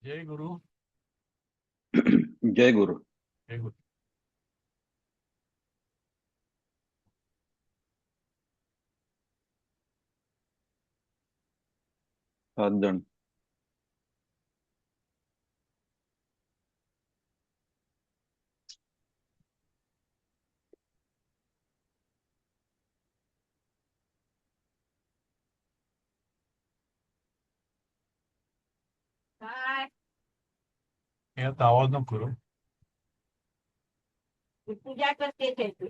जय गुरु. जय गुरु. जय गुरु. सात जण. यात आवाज नको करू. पूजा करते थे तू.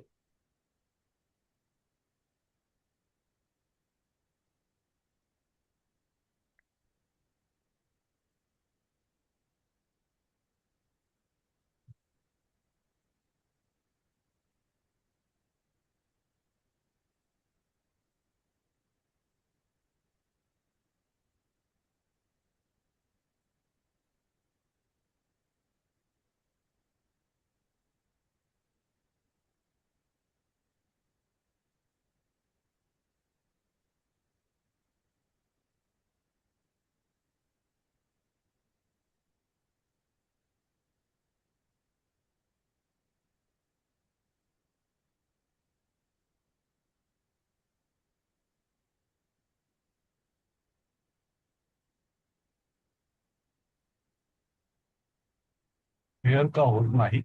क्लिअर का होत नाही?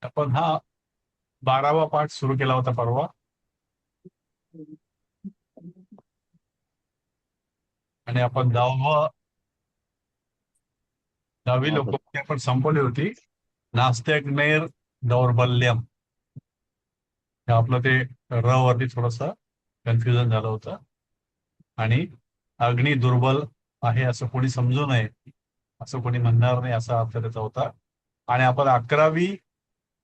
आपण हा 12वा पाठ सुरू केला होता परवा, आणि आपण 10वी हा, लोक सर. आपण संपवली होती. नास्त्यग्नेर दौर्बल्यम, हे आपलं ते र वरती थोडस कन्फ्युजन झालं होतं. आणि अग्नी दुर्बल आहे असं कोणी समजू नये, असं कोणी म्हणणार नाही, असा अर्थ त्याचा होता. आणि आपण 11वी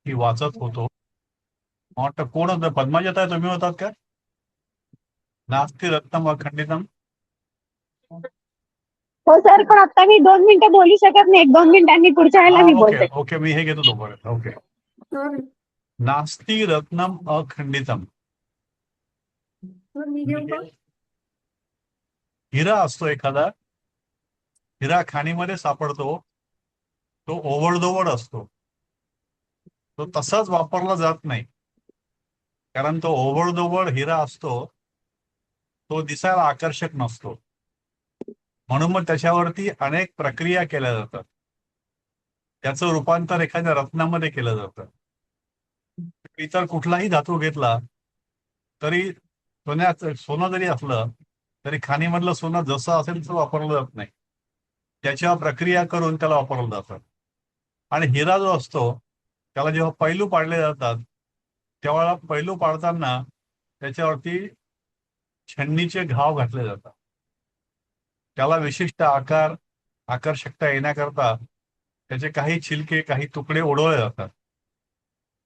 ही वाचत होतो. मला वाटतं कोण होतं? पद्माजात आहे, तुम्ही होतात का? नास्ति रत्नम अखंडितम. हो सर, पण आता मी 2 मिनिटं बोलू शकत नाही. 1-2 मिनिटांनी पुढच्या वेळेला हा, मी ओके बोलते. ओके, मी हे घेतो तोपर्यंत. ओके. नास्ति रत्नम अखंडितम. हिरा असतो एखादा, हिरा खाणीमध्ये सापडतो, तो ओवळदोवळ असतो, तो तसाच वापरला जात नाही. कारण तो ओवळदोवळ हिरा असतो, तो दिसायला आकर्षक नसतो. म्हणून मग त्याच्यावरती अनेक प्रक्रिया केल्या जातात. त्याचं रूपांतर एखाद्या रत्नामध्ये केलं जातं. इतर कुठलाही धातू घेतला तरी सोनं जरी असलं तरी खाणीमधलं सोनं जसं असेल तसं वापरलं जात नाही. त्याच्यावर प्रक्रिया करून त्याला वापरलं जातं. आणि हिरा जो असतो त्याला जेव्हा पैलू पाडले जातात तेव्हा पैलू पाडताना त्याच्यावरती छन्नीचे घाव घातले जातात. त्याला विशिष्ट आकार, आकर्षकता येण्याकरता त्याचे काही छिलके, काही तुकडे उडवले जातात.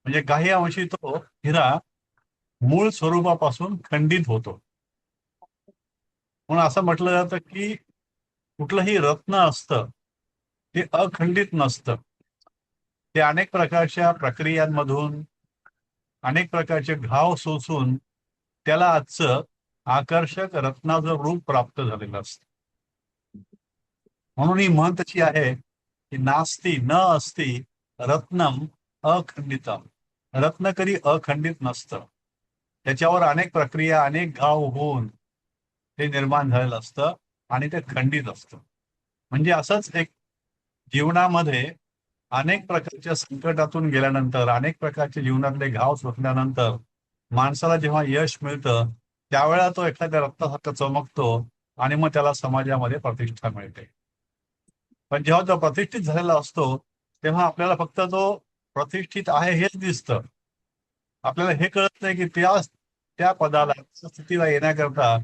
म्हणजे काही अंशी तो हिरा मूळ स्वरूपापासून खंडित होतो. म्हणून असं म्हटलं जातं की कुठलंही रत्न असतं ते अखंडित नसतं. ते अनेक प्रकारच्या प्रक्रियांमधून, अनेक प्रकारचे घाव सोसून त्याला आजचं आकर्षक रत्नाचं रूप प्राप्त झालेलं असतं. म्हणून ही म्हण तशी आहे की नास्ती न असती रत्नम अखंडितम. रत्न कधी अखंडित नसतं. त्याच्यावर अनेक प्रक्रिया, अनेक घाव होऊन ते निर्माण झालेलं असतं आणि ते खंडित असतं. म्हणजे असंच एक जीवनामध्ये अनेक प्रकारच्या संकटातून गेल्यानंतर, अनेक प्रकारचे जीवनातले घाव सुटल्यानंतर माणसाला जेव्हा यश मिळतं त्यावेळेला तो एखाद्या रत्नासारखा चमकतो आणि मग त्याला समाजामध्ये प्रतिष्ठा मिळते. पण जेव्हा तो प्रतिष्ठित झालेला असतो तेव्हा आपल्याला फक्त तो प्रतिष्ठित आहे हेच दिसतं. आपल्याला हे कळत नाही की त्या पदाला, स्थितीला येण्याकरता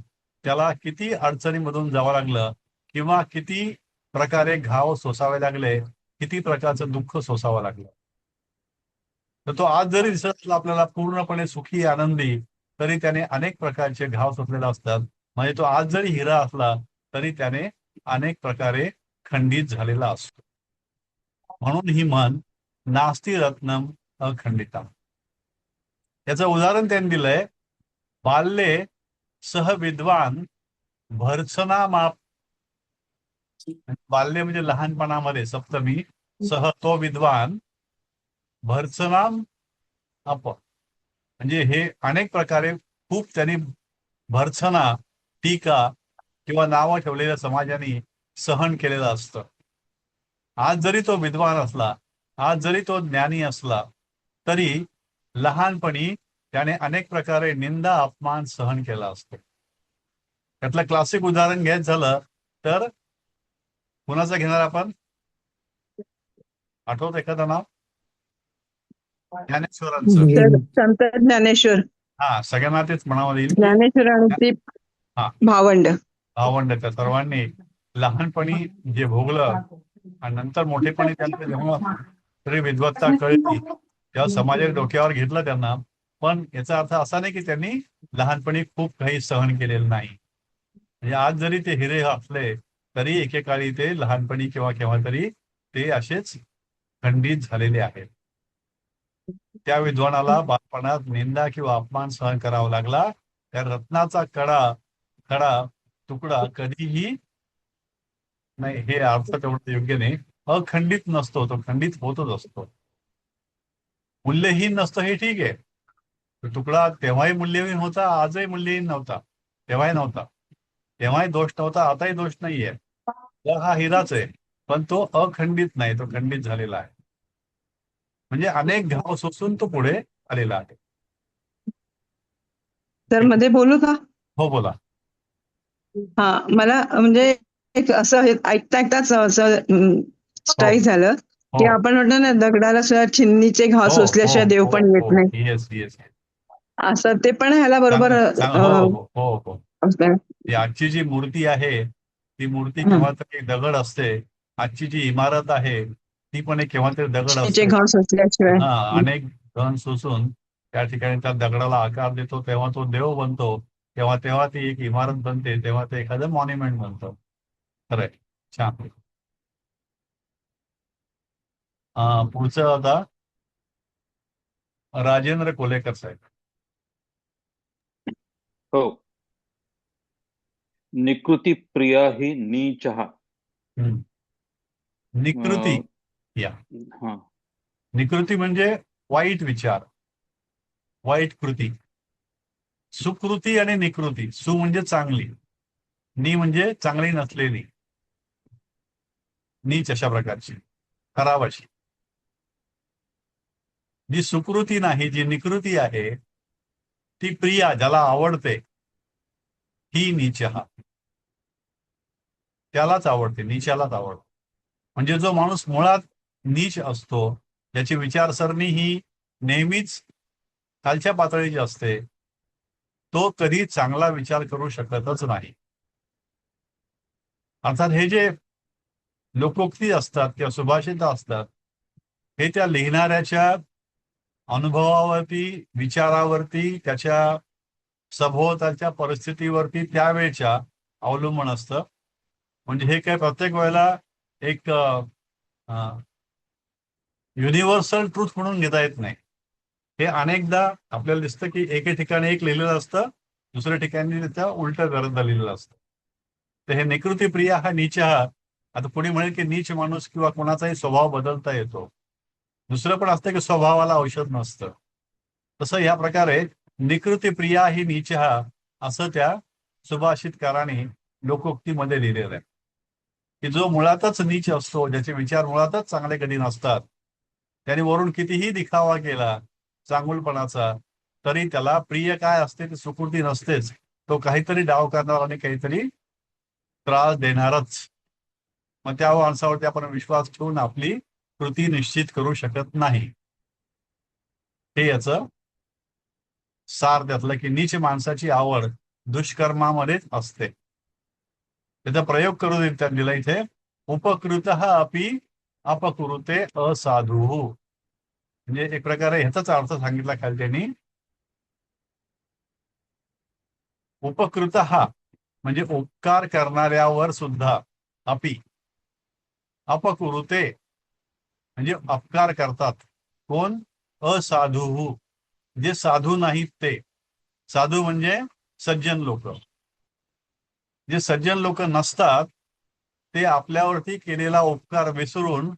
त्याला किती अडचणीमधून जावं लागलं, किंवा किती प्रकारे घाव सोसावे लागले, किती प्रकारचं दुःख सोसावं लागलं. तर तो आज जरी दिसत असला आपल्याला पूर्णपणे सुखी आनंदी, तरी त्याने अनेक प्रकारचे घाव सोसलेले असतात. म्हणजे तो आज जरी हिरा असला तरी त्याने अनेक प्रकारे खंडित झालेला असतो. म्हणून ही म्हण नास्ति रत्नम अखंडिता. याचं उदाहरण त्यांनी दिलंय, बाल्ये सह विद्वान भर्सना माप. बाल्य म्हणजे लहानपणामध्ये, सप्तमी, सह तो विद्वान, भर्सनाम अप म्हणजे हे अनेक प्रकारे खूप त्यांनी भर्सना, टीका किंवा नावं ठेवलेल्या समाजाने सहन केलेलं असतं. आज जरी तो विद्वान असला, आज जरी तो ज्ञानी असला, तरी लहानपणी त्याने अनेक प्रकारे निंदा अपमान सहन केला असतो. त्यातलं क्लासिक उदाहरण घ्यायचं झालं तर कुणाचं घेणार आपण? आठवत एखादं नाव? ज्ञानेश्वरांचं. संत ज्ञानेश्वर. हा, सगळ्यांना तेच म्हणावं येईल की ज्ञानेश्वर आणि ती हा भावंड. भावंड त्या सर्वांनी लहानपणी जे भोगलं आणि नंतर मोठेपणी त्यांचं जेव्हा तरी विद्वत्ता कळली तेव्हा समाजाने डोक्यावर घेतलं त्यांना. पण याचा अर्थ असा नाही की त्यांनी लहानपणी खूप काही सहन केलेलं नाही. म्हणजे आज जरी ते हिरे असले तरी एकेकाळी ते लहानपणी किंवा केव्हा तरी ते असेच खंडित झालेले आहेत. त्या विद्वानाला बालपणात निंदा किंवा अपमान सहन करावा लागला. त्या रत्नाचा खडा तुकडा कधीही नाही, हे अर्थ तेवढं योग्य नाही, अखंडित नसतो, तो खंडित होतच असतो. मूल्यहीन नसतो हे ठीक आहे. तो तुकडा तेव्हाही मूल्यहीन होता, आजही मूल्यहीन नव्हता, तेव्हाही नव्हता, तेव्हाही दोष नव्हता, आताही दोष नाहीये. तर हा हिराच आहे, पण तो अखंडित नाही, तो खंडित झालेला आहे. म्हणजे अनेक घाव सोसून तो पुढे आलेला आहे. तर मध्ये बोलू का? हो, बोला. हा, मला म्हणजे एक असं ऐकता ऐकताच असं स्ट्राईक झालं की हो आपण म्हणतो ना, दगडाला सुद्धा चिन्नीचे घाव हो सोसल्याशिवाय देव पण येत नाही. Yes yes. असं ते पण ह्याला बरोबर हो हो हो हो. असतं. ती आजची जी मूर्ती आहे, ती मूर्ती हं. केव्हा तरी दगड असते. आजची जी इमारत आहे ती पण एक केव्हा तरी दगड चिन्नीचे असते. घाव सोसल्याशिवाय. हा, अनेक घन सोसून त्या ठिकाणी त्या दगडाला आकार देतो, तेव्हा तो देव बनतो. तेव्हा ती एक इमारत बनते, तेव्हा ते एखादं मॉन्युमेंट बनतं. खरंय, छान. पुढचं आता राजेंद्र कोलेकर साहेब. हो. निकृती प्रिया ही नीचहा. निकृती. या, हा, निकृती म्हणजे वाईट विचार, वाईट कृती. सुकृती आणि निकृती. सु म्हणजे चांगली, नी म्हणजे चांगली नसलेली, नीच अशा प्रकारची, खराब अशी. जी सुकृती नाही, जी निकृती आहे, ती प्रिया, ज्याला आवडते, ही नीचहा. त्यालाच आवडते, नीचालाच आवडते. म्हणजे जो माणूस मुळात नीच असतो, ज्याची विचारसरणी ही नेहमीच खालच्या पातळीची असते, तो कधी चांगला विचार करू शकतच नाही. अर्थात हे जे लोकोक्ती असतात किंवा सुभाषित असतात, हे त्या लिहिणाऱ्याच्या अनुभवावरती, विचारावरती, त्याच्या सभोवतालच्या परिस्थितीवरती त्यावेळच्या अवलंबून असतं. म्हणजे हे काय प्रत्येक वेळेला एक युनिव्हर्सल ट्रूथ म्हणून घेता येत नाही. हे अनेकदा आपल्याला दिसतं की एके ठिकाणी एक लिहिलेलं असतं, दुसऱ्या ठिकाणी त्याच्या उलटं करत लिहिलेलं असतं. तर हे निकृती प्रिया हा नीच हा, आता कोणी म्हणेल की नीच माणूस किंवा कोणाचाही स्वभाव बदलता येतो. दुसरं पण असतं की स्वभावाला औषध नसतं. तसं या प्रकारे निकृती प्रिया ही नीच हा, असं त्या सुभाषितकाराने लोकोक्तीमध्ये लिहिलेलं आहे की जो मुळातच नीच असतो, ज्याचे विचार मुळातच चांगले कधी नसतात, त्याने वरून कितीही दिखावा केला चांगुलपणाचा, तरी त्याला प्रिय काय असते ती सुकृती नसतेच. तो काहीतरी डाव करणार आणि काहीतरी त्रास देणारच. मग त्या माणसावरती आपण विश्वास ठेवून आपली कृती निश्चित करू शकत नाही. हे याचं सार त्यातलं की नीच माणसाची आवड दुष्कर्मामध्येच असते. त्याचा प्रयोग करू दिला इथे. उपकृत अपि अपकुरुते असाधू, म्हणजे एक प्रकारे ह्याचाच अर्थ सांगितला खाली त्यांनी. उपकृत म्हणजे उपकार करणाऱ्यावर सुद्धा, अपि अपकुरुते म्हणजे अपकार करतात कोण, असाधू जे साधू नाहीत ते. साधू म्हणजे सज्जन लोक. जे सज्जन लोक नसतात ते आपल्यावरती केलेला उपकार विसरून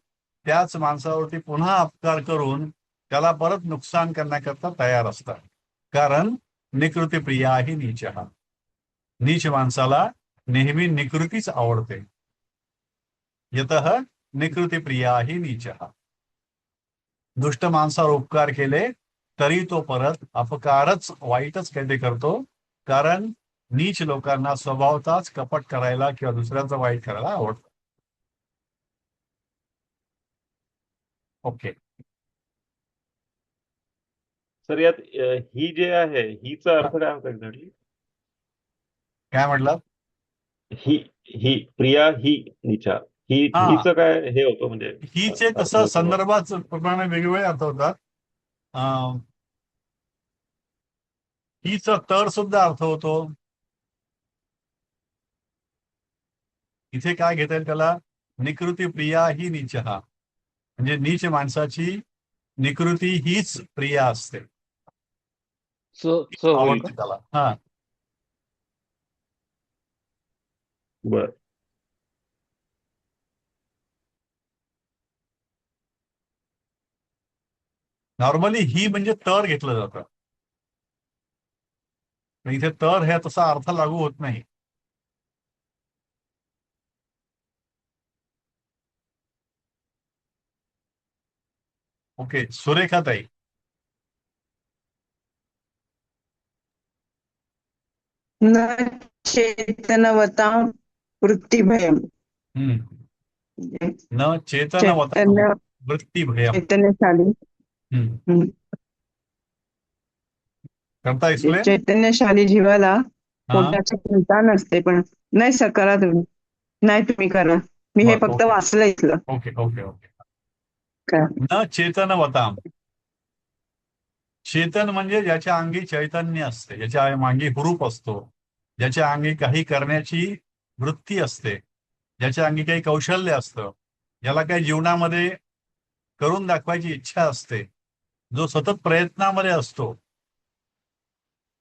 त्याच माणसावरती पुन्हा अपकार करून त्याला परत नुकसान करण्याकरता तयार असतात. कारण निकृती प्रिया ही नीच. नीच माणसाला नेहमी निकृतीच आवडते. यतः निकृती प्रिया ही नीच. दुष्ट माणसावर उपकार केले तरी तो परत अपकारच, वाईटच काहीतरी करतो. कारण नीच लोकांना स्वभावताच कपट करायला किंवा दुसऱ्याचं वाईट करायला आवडतं. ओके. सर यात ही जे आहे हीचा अर्थ काय होता एक्झॅक्टली? काय म्हटलं? ही प्रिया ही नीचा, हीच काय हे होतं म्हणजे हीचे अर्थ तसं होतो? संदर्भाच प्रमाणे वेगवेगळे अर्थ होतात. हीच तर सुद्धा अर्थ होतो. इथे काय घेता येईल त्याला, निकृती प्रिया ही नीच, म्हणजे नीच माणसाची निकृती हीच प्रिया असते, होईल का? आवडते त्याला. हा, बर. नॉर्मली ही म्हणजे तर घेतलं जातं. पण इथे तर हे तसा अर्थ लागू होत नाही. ओके, सुरेखाताई. न चेतनवतां वृत्तिभयम्. न चेतनवता चैतन्य वृत्तिभयम्. चैतन्यशाली. हम्म. करता एक्सप्लेन. चैतन्यशाली जीवाला हा, पोटाची चिंता नसते. पण नाही सर, करा तुम्ही. नाही, तुम्ही करा. मी हे बरं, फक्त ओके वाचलं इथलं. Okay okay okay. काय? न चेतनवताम. चेतन म्हणजे ज्याच्या अंगी चैतन्य असते, ज्याच्या अंगी हुरूप असतो, ज्याच्या अंगी काही करण्याची वृत्ती असते, ज्याच्या अंगी काही कौशल्य असतं, ज्याला काही जीवनामध्ये करून दाखवायची इच्छा असते, जो सतत प्रयत्नामध्ये असतो,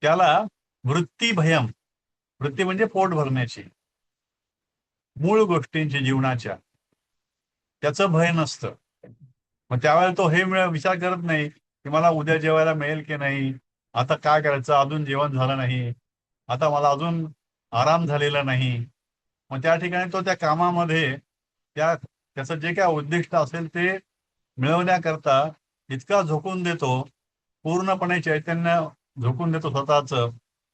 त्याला वृत्ती भयम. वृत्ती म्हणजे पोट भरण्याची, मूळ गोष्टींची जीवनाच्या, त्याचं भय नसतं. मग त्यावेळेला तो हे विचार करत नाही की मला उद्या जेवायला मिळेल की नाही, आता काय करायचं, अजून जेवण झालं नाही, आता मला अजून आराम झालेला नाही. मग त्या ठिकाणी तो त्या कामामध्ये त्याचं जे काय उद्दिष्ट असेल ते मिळवण्याकरता इतका झोकून देतो, पूर्णपणे चैतन्य झोकून देतो स्वतःच,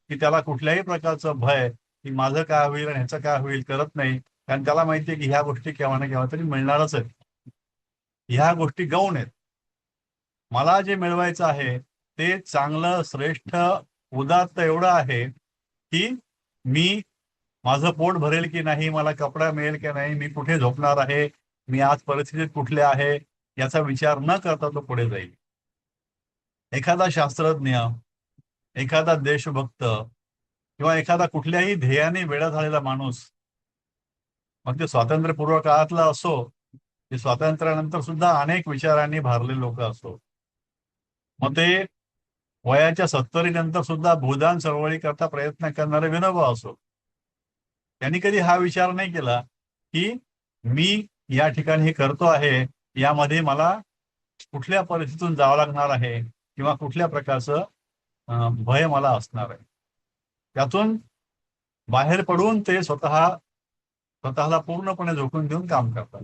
की त्याला कुठल्याही प्रकारचं भय की माझं काय होईल आणि ह्याचं काय होईल करत नाही. कारण त्याला माहिती आहे की ह्या गोष्टी केव्हा ना केव्हा तरी मिळणारच आहेत. ह्या गोष्टी गौण आहेत. मला जे मिळवायचं आहे ते चांगलं, श्रेष्ठ, उदात्त एवढं आहे की मी, माझं पोट भरेल की नाही, मला कपडा मिळेल की नाही, मी कुठे झोपणार आहे, मी आज परिस्थितीत कुठले आहे, याचा विचार न करता तो पुढे जाईल. एखादा शास्त्रज्ञ, एखादा देशभक्त किंवा एखादा कुठल्याही ध्येयाने वेडा झालेला माणूस, मग ते स्वातंत्र्यपूर्व काळातला असो की स्वातंत्र्यानंतर सुद्धा अनेक विचारांनी भारलेले लोक असो, मग ते वयाच्या 70 नंतर सुद्धा भूदान चळवळी करता प्रयत्न करणारे विनोबा असो, त्यांनी कधी हा विचार नाही केला की मी या ठिकाणी हे करतो आहे, यामध्ये मला कुठल्या परिस्थितीतून जावं लागणार आहे किंवा कुठल्या प्रकारचं भय मला असणार आहे. त्यातून बाहेर पडून ते स्वतःला पूर्णपणे झोकून देऊन काम करतात.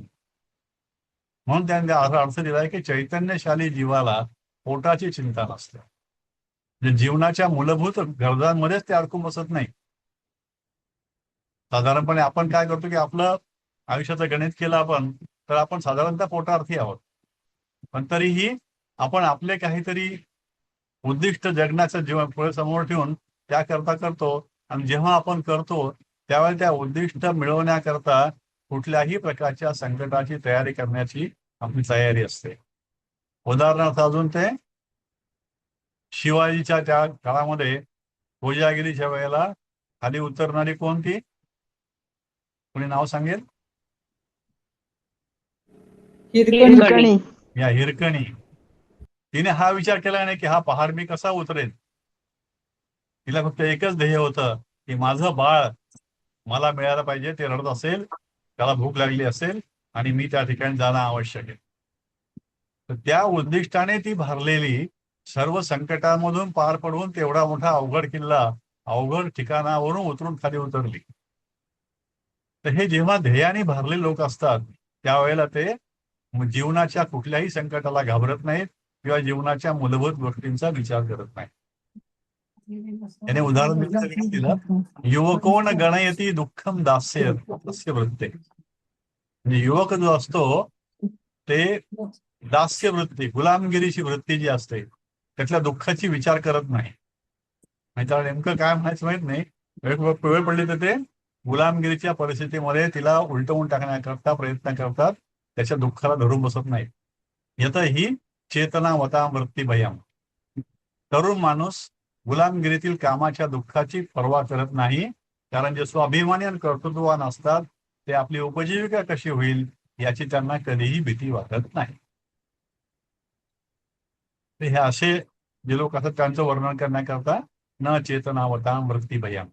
म्हणून त्यांनी असा अर्थ दिलाय की चैतन्यशाली जीवाला पोटाची चिंता नसते. म्हणजे जीवनाच्या मूलभूत गरजांमध्येच ते अडकून बसत नाही. साधारणपणे आपण काय करतो की आपलं आयुष्याचं गणित केलं आपण, तर आपण साधारणतः पोटार्थी आहोत. पण तरीही आपण आपले काहीतरी उद्दिष्ट जगण्याचं जीवन पुढे समोर ठेवून त्याकरता करतो. आणि जेव्हा आपण करतो त्यावेळेला त्या उद्दिष्ट मिळवण्याकरता कुठल्याही प्रकारच्या संकटाची तयारी करण्याची आपली तयारी असते. उदाहरणार्थ अजून ते शिवाजीच्या त्या काळामध्ये कोजागिरीच्या वेळेला खाली उतरणारी कोणती, कोणी नाव सांगेल? हिरकणी. या हिरकणी. तिने हा विचार केला नाही की हा पहाड मी कसा उतरेन. तिला फक्त एकच ध्येय होतं की माझं बाळ मला मिळायला पाहिजे, ते रडत असेल, त्याला भूक लागली असेल आणि मी त्या ठिकाणी जाणं आवश्यक आहे. तर त्या उद्दिष्टाने ती भरलेली, सर्व संकटांमधून पार पडून तेवढा मोठा अवघड किल्ला अवघड ठिकाणावरून उतरून खाली उतरली. तर हे जेव्हा ध्येयाने भरले लोक असतात त्यावेळेला ते जीवनाच्या कुठल्याही संकटाला घाबरत नाहीत किंवा जीवनाच्या मूलभूत गोष्टींचा विचार करत नाहीत. याने उदाहरण दिलं, युवकोन गणयती दुःखम दास्य तस्य वृत्ते. म्हणजे युवक जो असतो ते दास्य वृत्ती, गुलामगिरीची वृत्ती जी असते त्यातल्या दुःखाची विचार करत नाही. आणि त्याला नेमकं काय म्हणायचं माहित नाही, वेळ पडली तर ते गुलामगिरीच्या परिस्थितीमध्ये तिला उलटवून टाकण्याकरता प्रयत्न करतात, त्याच्या दुःखाला धरून बसत नाही. येतं ही चेतनावता वृत्ती भयम. तरुण माणूस गुलामगिरीतील कामाच्या दुःखाची पर्वा करत नाही, कारण जे स्वाभिमानी आणि कर्तृत्ववान असतात ते आपली उपजीविका कशी होईल याची त्यांना कधीही भीती वाटत नाही. तर हे असे जे लोक असतात त्यांचं वर्णन करण्याकरता न चेतनावतां वृत्ती भयम.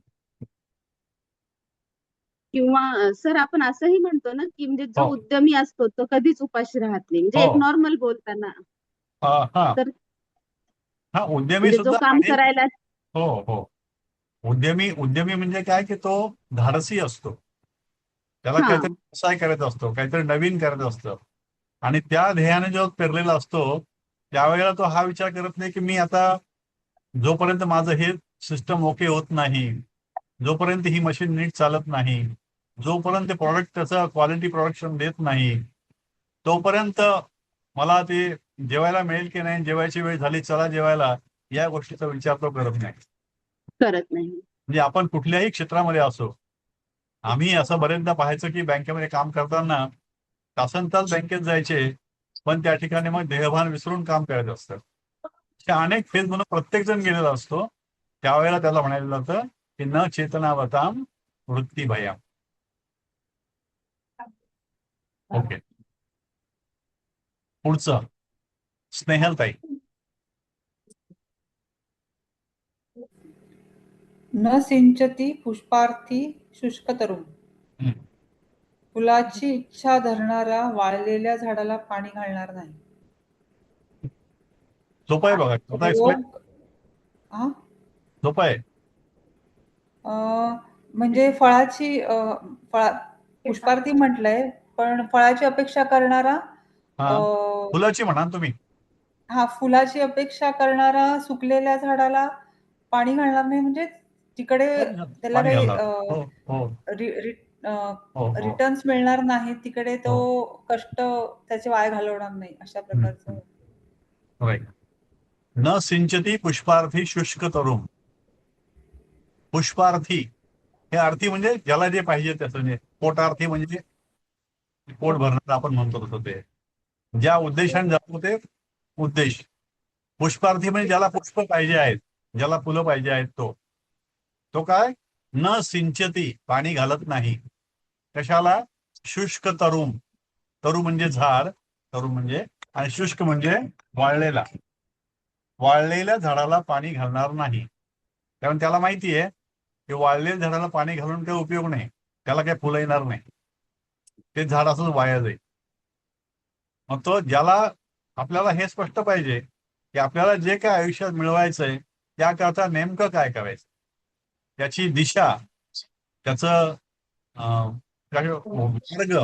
किंवा सर आपण असंही म्हणतो ना की म्हणजे जो हो. उद्यमी असतो तो कधीच उपाशी राहत नाही, म्हणजे हो. एक नॉर्मल बोलताना. हा तर हा उद्यमी म्हणजे जो सुद्धा काम आहे. करायला हो हो. उद्यमी म्हणजे काय की तो धाडसी असतो, त्याला हा काहीतरी व्यवसाय करायचा असतो, काहीतरी नवीन करायचं असतं आणि त्या ध्येयाने जो पेरलेला असतो त्यावेळेला तो हा विचार करत नाही की मी आता जोपर्यंत माझं हे सिस्टम ओके होत नाही, जोपर्यंत ही मशीन नीट चालत नाही, जोपर्यंत प्रॉडक्ट त्याचं क्वालिटी प्रोडक्शन देत नाही, तोपर्यंत मला ते जेवायला मिळेल की नाही, जेवायची वेळ झाली चला जेवायला, या गोष्टीचा विचार तो करत नाही. करत नाही. म्हणजे आपण कुठल्याही क्षेत्रामध्ये असो, आम्ही असं बरेचदा पाहायचं की बँकेमध्ये काम करताना तासन तास बँकेत जायचे, पण त्या ठिकाणी मग देहभान विसरून काम करायचं असतं. अनेक फेज म्हणून प्रत्येक जण गेलेला असतो, त्यावेळेला त्याला म्हणायला जातं की न चेतनावताम वृत्ती भयाम. ओके, पुढचं स्नेहलताई. न सिंचती पुष्पार्थी शुष्कतरुण. हम्म. फुलाची इच्छा धरणारा वाळलेल्या झाडाला पाणी घालणार नाही. सोपं आहे बघा, स्वतः एक्सप्लेन. रोग हा सोपं आहे. म्हणजे पुष्पार्थी म्हटलंय, पण फळाची अपेक्षा करणारा हा, फुलाची म्हणा तुम्ही. फुलाची अपेक्षा करणारा सुकलेल्या झाडाला पाणी घालणार नाही, म्हणजे तिकडे त्याला पाणी काही घालणार. हो हो हो हो. रिटर्न्स मिळणार नाही, तिकडे तो कष्ट त्याचे वाया घालवणार नाही, अशा प्रकारचं. राईट. न सिंचती पुष्पार्थी शुष्क तरुण. पुष्पार्थी हे अर्थी म्हणजे ज्याला जे पाहिजे त्याचं, म्हणजे पोटार्थी म्हणजे पोट भरणार आपण म्हणतो तसं, ते ज्या उद्देशाने जातो ते उद्देश. पुष्पार्थी म्हणजे ज्याला पुष्प पाहिजे आहेत, ज्याला फुलं पाहिजे आहेत, तो काय न सिंचती पाणी घालत नाही. कशाला? शुष्क तरुण. तरु म्हणजे झाड, तरु म्हणजे, आणि शुष्क म्हणजे वाळलेला. वाळलेल्या झाडाला पाणी घालणार नाही, कारण त्याला माहिती आहे की वाळलेल्या झाडाला पाणी घालून काही उपयोग नाही, त्याला काही फुलं येणार नाही, ते झाड असंच वाया जाईल. मग तो ज्याला, आपल्याला हे स्पष्ट पाहिजे की आपल्याला जे काय आयुष्यात मिळवायचंय त्याकरता नेमकं काय करायचं, त्याची दिशा, त्याचं मार्ग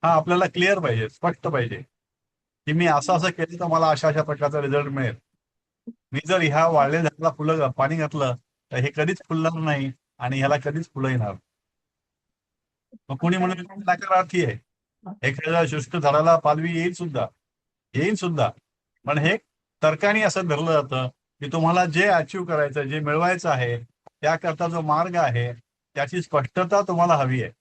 हा आपल्याला क्लिअर पाहिजे, स्पष्ट पाहिजे की मी असं असं केलं तर मला अशा अशा प्रकारचा रिझल्ट मिळेल. मी जर ह्या वाळलेल्या झाडाला फुलं पाणी घातलं तर हे कधीच फुलणार नाही आणि ह्याला कधीच फुलं येणार. मग कोणी म्हणून नकारार्थी आहे, एखाद्या शुष्क झाडाला पालवी येईल सुद्धा, पण हे तर्काने असं धरलं जातं की तुम्हाला जे अचीव्ह करायचं, जे मिळवायचं आहे त्याकरता जो मार्ग आहे त्याची स्पष्टता तुम्हाला हवी आहे.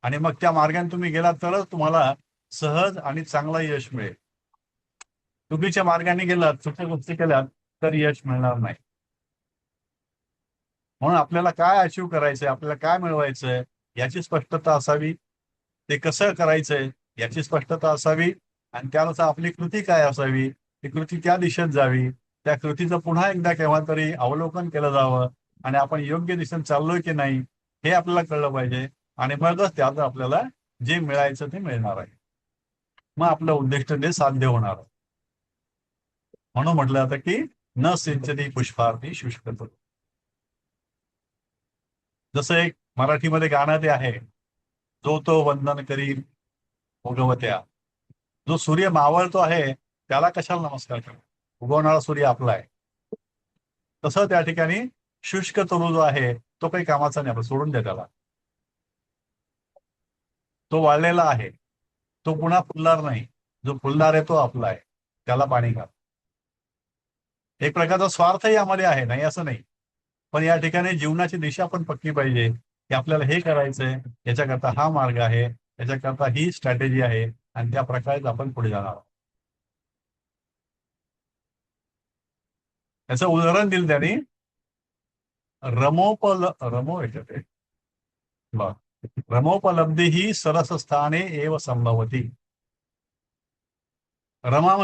आणि मग त्या मार्गाने तुम्ही गेलात तरच तुम्हाला सहज आणि चांगला यश मिळेल. चुकीच्या मार्गाने गेलात, चुकीच्या गोष्टी केल्यात तर यश मिळणार नाही. म्हणून आपल्याला काय अचीव करायचंय, आपल्याला काय मिळवायचंय याची स्पष्टता असावी. ते कसं करायचंय याची स्पष्टता असावी. आणि त्यानुसार आपली कृती काय असावी, ती कृती त्या दिशेत जावी. त्या कृतीचं पुन्हा एकदा केव्हा तरी अवलोकन केलं जावं आणि आपण योग्य दिशेने चाललोय की नाही हे आपल्याला कळलं पाहिजे. आणि मगच त्यात आपल्याला जे मिळायचं ते मिळणार आहे. मग आपलं उद्दिष्ट ते साध्य होणार आहे. म्हणून म्हटलं जातं की न सिंचती पुष्पार्थी शुष्कतो. जसं एक मराठीमध्ये गाणं ते आहे, जो तो वंदन करी भगवत्या. जो सूर्य मावळतो आहे त्याला कशाला नमस्कार करू, उगवणारा सूर्य आपला आहे. तसं त्या ठिकाणी शुष्क तरू जो आहे तो काही कामाचा नाही, आपण सोडून द्या त्याला. तो वाळलेला आहे, तो पुन्हा फुलणार नाही. जो फुलणार आहे तो आपला आहे, त्याला पाणी घाल. एक प्रकारचा स्वार्थ यामध्ये आहे, नाही असं नाही. पण या ठिकाणी जीवनाची दिशा पण पक्की पाहिजे की आपल्याला हे करायचंय, याच्याकरता हा मार्ग आहे, याच्याकरता ही स्ट्रॅटेजी आहे आणि त्या प्रकारेच आपण पुढे जाणार आहोत. याचं उदाहरण दिलं त्यांनी, रमोपलब्धी ही सरसस्थाने एव संभवती. रमा